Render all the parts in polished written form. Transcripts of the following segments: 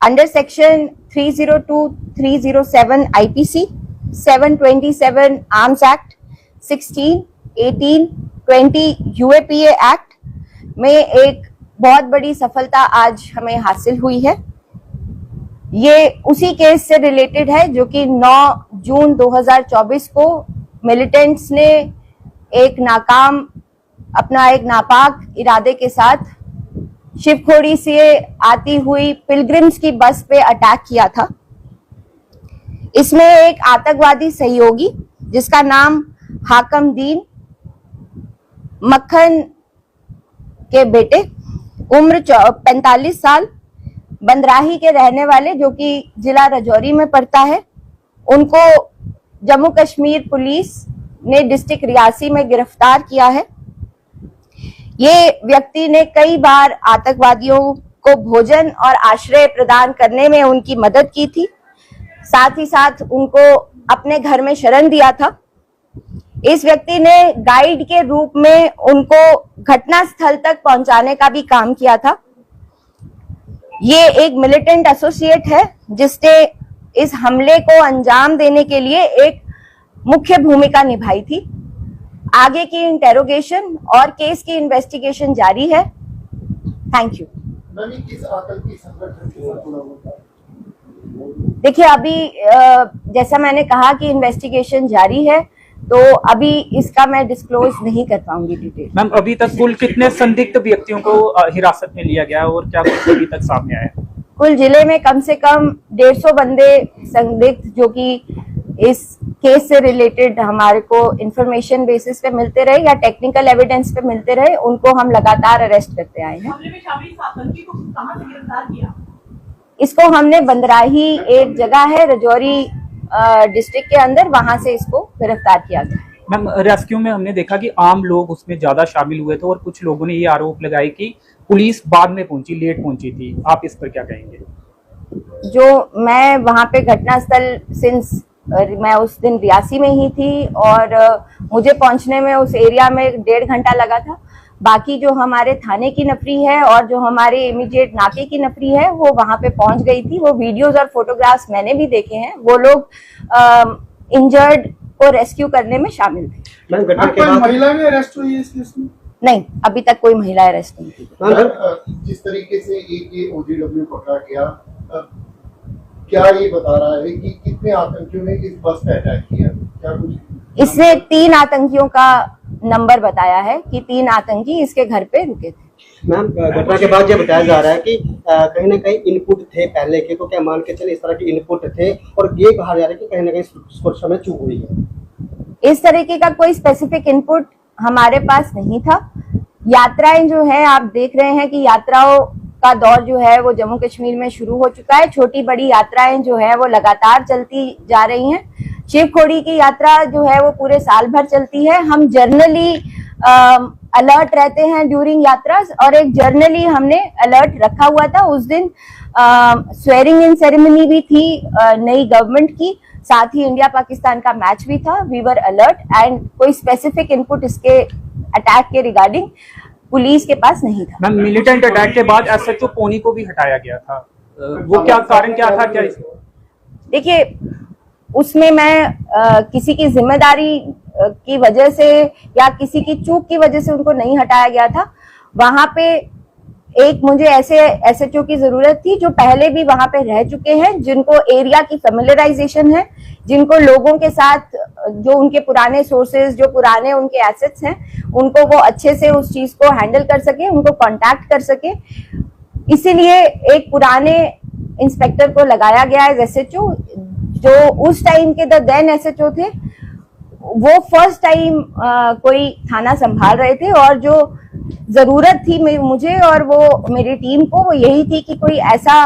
under section 302 307 IPC, 727 Arms Act, 16 18 20 UAPA Act में एक बहुत बड़ी सफलता आज हमें हासिल हुई है। ये उसी केस से रिलेटेड है जो कि 9 जून 2024 को मिलिटेंट्स ने अपना एक नापाक इरादे के साथ शिवखोड़ी से आती हुई पिलग्रिम्स की बस पे अटैक किया था। इसमें एक आतंकवादी सहयोगी जिसका नाम हाकम दीन मक्खन के बेटे, उम्र 45 साल, बंदराही के रहने वाले, जो कि जिला राजौरी में पड़ता है, उनको जम्मू कश्मीर पुलिस ने डिस्ट्रिक्ट रियासी में गिरफ्तार किया है। ये व्यक्ति ने कई बार आतंकवादियों को भोजन और आश्रय प्रदान करने में उनकी मदद की थी, साथ ही साथ उनको अपने घर में शरण दिया था। इस व्यक्ति ने गाइड के रूप में उनको घटना स्थल तक पहुंचाने का भी काम किया था। ये एक मिलिटेंट एसोसिएट है जिसने इस हमले को अंजाम देने के लिए एक मुख्य भूमिका निभाई थी। आगे की इंटेरोगेशन और केस की इन्वेस्टिगेशन जारी है। Thank you. देखिए, अभी जैसा मैंने कहा कि इन्वेस्टिगेशन जारी है, तो अभी इसका मैं डिस्क्लोज नहीं कर पाऊंगी डिटेल। मैम, अभी तक कुल कितने संदिग्ध व्यक्तियों को हिरासत में लिया गया और क्या कुछ अभी तक सामने आया? कुल जिले में कम से कम 150 बंदे संदिग्ध जो कि इस केस से रिलेटेड हमारे को इंफॉर्मेशन बेसिस पे मिलते रहे या टेक्निकल एविडेंस पे मिलते रहे, उनको हम लगातार अरेस्ट करते आए हैं। इसको हमने बंदराही, एक जगह है राजौरी डिस्ट्रिक्ट के अंदर, वहां से इसको गिरफ्तार किया गया। मैम, रेस्क्यू में हमने देखा कि आम लोग उसमें ज्यादा शामिल हुए थे और कुछ लोगों ने ये आरोप लगाए कि पुलिस बाद में पहुंची, लेट पहुंची थी। आप इस पर क्या कहेंगे? जो मैं वहां पे घटनास्थल, सिंस मैं उस दिन रियासी में ही थी और मुझे पहुंचने में उस एरिया में 1.5 घंटा लगा था। बाकी जो हमारे थाने की नफरी है और जो हमारे इमीडिएट नाके की नफरी है वो वहां पे पहुंच गई थी। वो वीडियोस और फोटोग्राफ्स मैंने भी देखे हैं। वो लोग इंजर्ड को रेस्क्यू करने में शामिल थे। महिला भी अरेस्ट हुई है इस केस में? नहीं, अभी तक कोई महिला अरेस्ट नहीं की। जिस तरीके से ये OGW पकड़ा गया, क्या ये बता रहा है कि कितने आतंकियों ने इस बस पे अटैक किया? क्या कुछ इसने 3 आतंकियों का नंबर बताया है कि 3 आतंकी इसके घर पे रुके थे। मैम, घटना के बाद ये बताया जा रहा है कि कहीं ना कहीं इनपुट थे पहले के, तो क्या मान के चले इस तरह के इनपुट थे, और ये कहा जा रहा है कि कहीं ना कहीं सुरक्षा में चूक हुई है। इस तरीके का कोई स्पेसिफिक इनपुट हमारे पास नहीं था। यात्राएं जो है, आप देख रहे हैं कि यात्राओं का दौर जो है वो जम्मू कश्मीर में शुरू हो चुका है। छोटी बड़ी यात्राएं जो है वो लगातार चलती जा रही हैं। शिवखोड़ी की यात्रा जो है वो पूरे साल भर चलती है। हम जर्नली अलर्ट रहते हैं ड्यूरिंग यात्रा, और एक जर्नली हमने अलर्ट रखा हुआ था। उस दिन स्वेरिंग इन सेरेमनी भी थी नई गवर्नमेंट की, साथ ही इंडिया पाकिस्तान का मैच भी था। वी वर अलर्ट एंड कोई स्पेसिफिक इनपुट इसके अटैक के रिगार्डिंग पुलिस के पास नहीं था। मैम, मिलिटेंट अटैक के बाद SHO पोनी को भी हटाया गया था, वो क्या कारण क्या था? क्या देखिए, उसमें मैं किसी की जिम्मेदारी की वजह से या किसी की चूक की वजह से उनको नहीं हटाया गया था। वहां पे एक मुझे ऐसे SHO की जरूरत थी जो पहले भी वहां पे रह चुके हैं, जिनको एरिया की फेमिलियराइजेशन है, जिनको लोगों के साथ जो उनके पुराने सोर्सेज, जो पुराने उनके एसेट्स हैं, उनको वो अच्छे से उस चीज को हैंडल कर सके, उनको कांटेक्ट कर सके। इसीलिए एक पुराने इंस्पेक्टर को लगाया गया है SHO, जो उस टाइम के देन SHO थे। वो फर्स्ट टाइम कोई थाना संभाल रहे थे, और जो जरूरत थी मुझे और वो मेरी टीम को, वो यही थी कि कोई ऐसा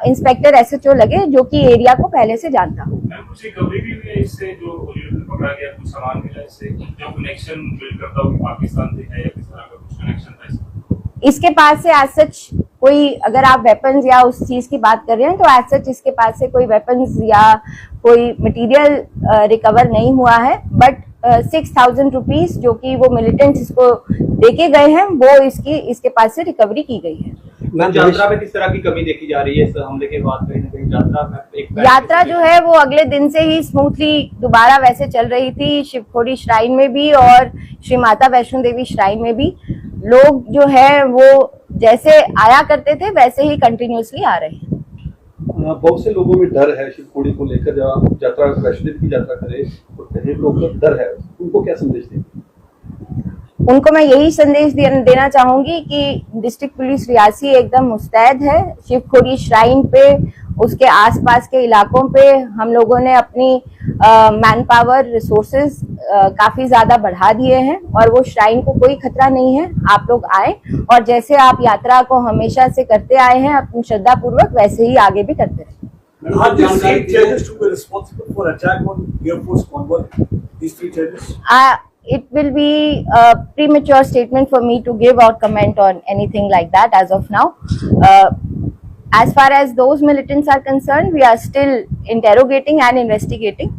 इंस्पेक्टर SHO लगे जो कि एरिया को पहले से जानता हो। कुछ रिकवरी भी हुई है इससे, जो पकड़ा गया, कुछ सामान मिला इससे, जो कनेक्शन बिल्ड करता हो पाकिस्तान से है या किस तरह का कुछ कनेक्शन था इसका? इसके पास से एज सच कोई, अगर आप वेपन्स या उस चीज की बात कर रहे हैं, तो एज सच इसके पास से कोई वेपन्स या कोई मटेरियल रिकवर नहीं हुआ है। बट 6,000 रुपीज जो कि वो मिलिटेंट्स इसको देके गए हैं, वो इसके पास से रिकवरी की गई है। मैम यात्रा में किस तरह की कमी देखी जा रही है इस हमले के बाद? कहीं ना कहीं यात्रा में एक यात्रा जो है वो अगले दिन से ही स्मूथली दोबारा वैसे चल रही थी, शिवखोड़ी श्राइन में भी और श्री माता वैष्णो देवी श्राइन में भी। लोग जो है वो जैसे आया करते थे वैसे ही कंटिन्यूअसली आ रहे हैं। बहुत से लोगों में डर है शिवखोड़ी को लेकर, जब आप यात्रा वैष्णो देवी की यात्रा करें तो कई लोग का डर है, उनको क्या संदेश दें? उनको मैं यही संदेश देना चाहूंगी कि डिस्ट्रिक्ट पुलिस रियासी एकदम मुस्तैद है। शिवखोड़ी श्राइन पे, उसके आसपास के इलाकों पे हम लोगों ने अपनी मैन पावर रिसोर्सेज काफी ज्यादा बढ़ा दिए हैं और वो श्राइन को कोई खतरा नहीं है। आप लोग आए और जैसे आप यात्रा को हमेशा से करते आए हैं अपनी श्रद्धा पूर्वक, वैसे ही आगे भी करते रहें। Are these three terrorists who were responsible for attack on Air Force convoy? These three terrorists? It will be a premature statement for me to give or comment on anything like that as of now. As far as those militants are concerned, we are still interrogating and investigating.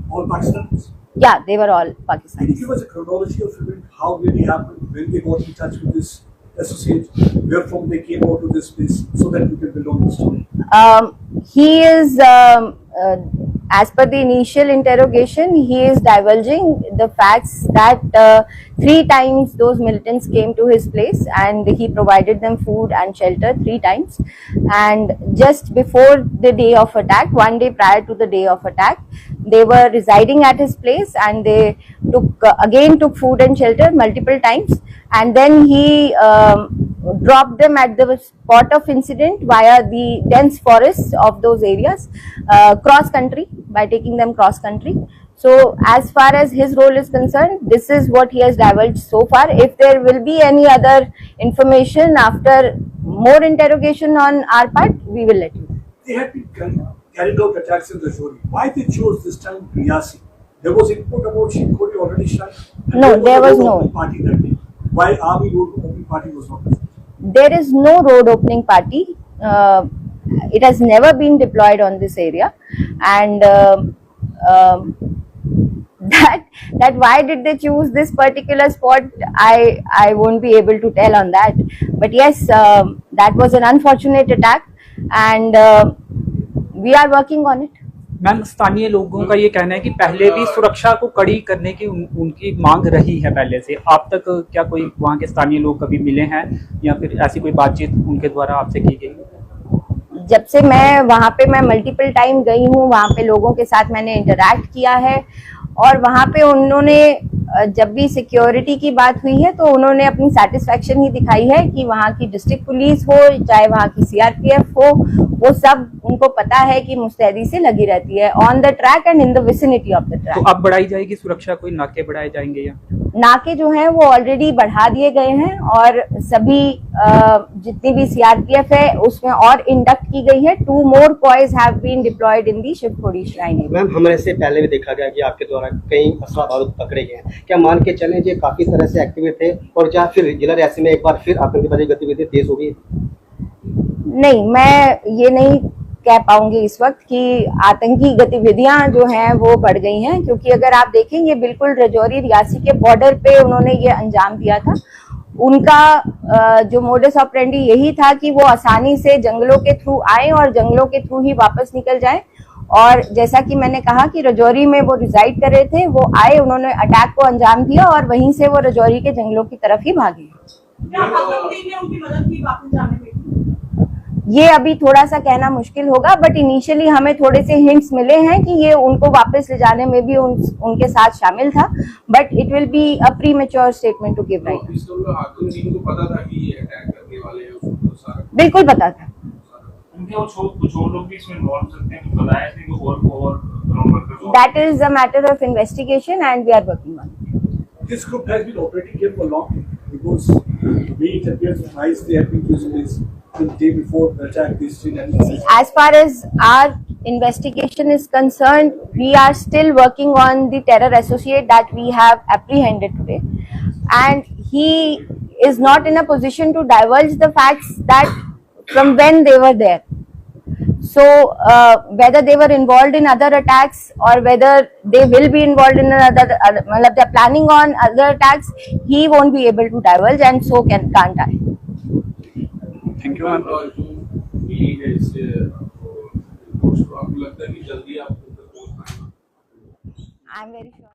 All Pakistanis? Yeah, they were all Can you Pakistanis. give us a chronology of event, how really happened, when they got in touch with this associate, where from they came out to this place, so that we can build on the story? He is, as per the initial interrogation, he is divulging the facts that 3 times those militants came to his place and he provided them food and shelter 3 times. And just before the day of attack, 1 day prior to the day of attack, they were residing at his place and they took food and shelter multiple times. And then he dropped them at the spot of incident via the dense forests of those areas, cross country, by taking them cross country. So as far as his role is concerned, this is what he has divulged so far. If there will be any other information after more interrogation on our part, we will let you know. They had been carried out attacks in Rajouri. Why they chose this time Riyasi? There was input about Shikhori already shot. No, there was no. Party that day. Why Army Road Opening Party was not present? There is no road opening party. It has never been deployed on this area, and that why did they choose this particular spot, I won't be able to tell on that. But yes, that was an unfortunate attack and we are working on it. Ma'am, स्थानीय लोगों का ये कहना है कि पहले भी सुरक्षा को कड़ी करने की उनकी मांग रही है पहले से। आप तक क्या कोई वहाँ के स्थानीय लोग कभी मिले हैं या फिर ऐसी कोई बातचीत उनके द्वारा आपसे की गई? जब से मैं वहाँ पे मल्टीपल टाइम गई हूँ, वहाँ पे लोगों के साथ मैंने इंटरैक्ट किया है और वहाँ पे उन्होंने जब भी सिक्योरिटी की बात हुई है तो उन्होंने अपनी सेटिस्फैक्शन ही दिखाई है कि वहाँ की डिस्ट्रिक्ट पुलिस हो चाहे वहाँ की सीआरपीएफ हो, वो सब उनको पता है कि मुस्तैदी से लगी रहती है on the track and in the vicinity of the track. तो अब बढ़ाई जाएगी सुरक्षा, कोई नाके बढ़ाए जाएंगे या? नाके जो हैं वो ऑलरेडी बढ़ा दिए गए हैं और सभी जितनी भी सीआरपीएफ है उसमें और इंडक्ट की गई है। 2 more coys have been deployed in the Shivkhori shrine. Ma'am, हमारे से पहले भी देखा गया कि आपके द्वारा कई असला बारूद पकड़े गए हैं, क्या मान के चलें जो काफी तरह से एक्टिव थे और क्या फिर जिला रियासी में एक बार फिर आतंकवादी गतिविधि तेज हो गई? नहीं, मैं ये नहीं कह पाऊंगी इस वक्त कि आतंकी गतिविधियां जो हैं वो बढ़ गई हैं, क्योंकि अगर आप देखेंगे बिल्कुल राजौरी रियासी के बॉर्डर पे उन्होंने ये अंजाम दिया था। उनका जो मोडस ऑपरेंडी यही था कि वो आसानी से जंगलों के थ्रू आए और जंगलों के थ्रू ही वापस निकल जाए। और जैसा कि मैंने कहा कि राजौरी में वो रिजाइड कर रहे थे, वो आए, उन्होंने अटैक को अंजाम दिया और वहीं से वो राजौरी के जंगलों की तरफ ही भागे। ये अभी थोड़ा सा कहना मुश्किल होगा, बट इनिशियली हमें थोड़े से हिंट्स मिले हैं कि ये उनको वापस ले जाने में भी उनके साथ शामिल था, but it will be a premature statement to give right. बिल्कुल पता था। That is a matter of investigation and we are working on it. This group has been operating here for long because the way it appears from eyes they have been using this the day before the attack. As far as our investigation is concerned, we are still working on the terror associate that we have apprehended today, and he is not in a position to divulge the facts that from when they were there. So whether they were involved in other attacks or whether they will be involved in another, they are planning on other attacks, he won't be able to divulge, and so can't I. Thank you ma'am. और जो मिली है इससे आपको लगता है कि जल्दी आप आई एम वेरी श्योर।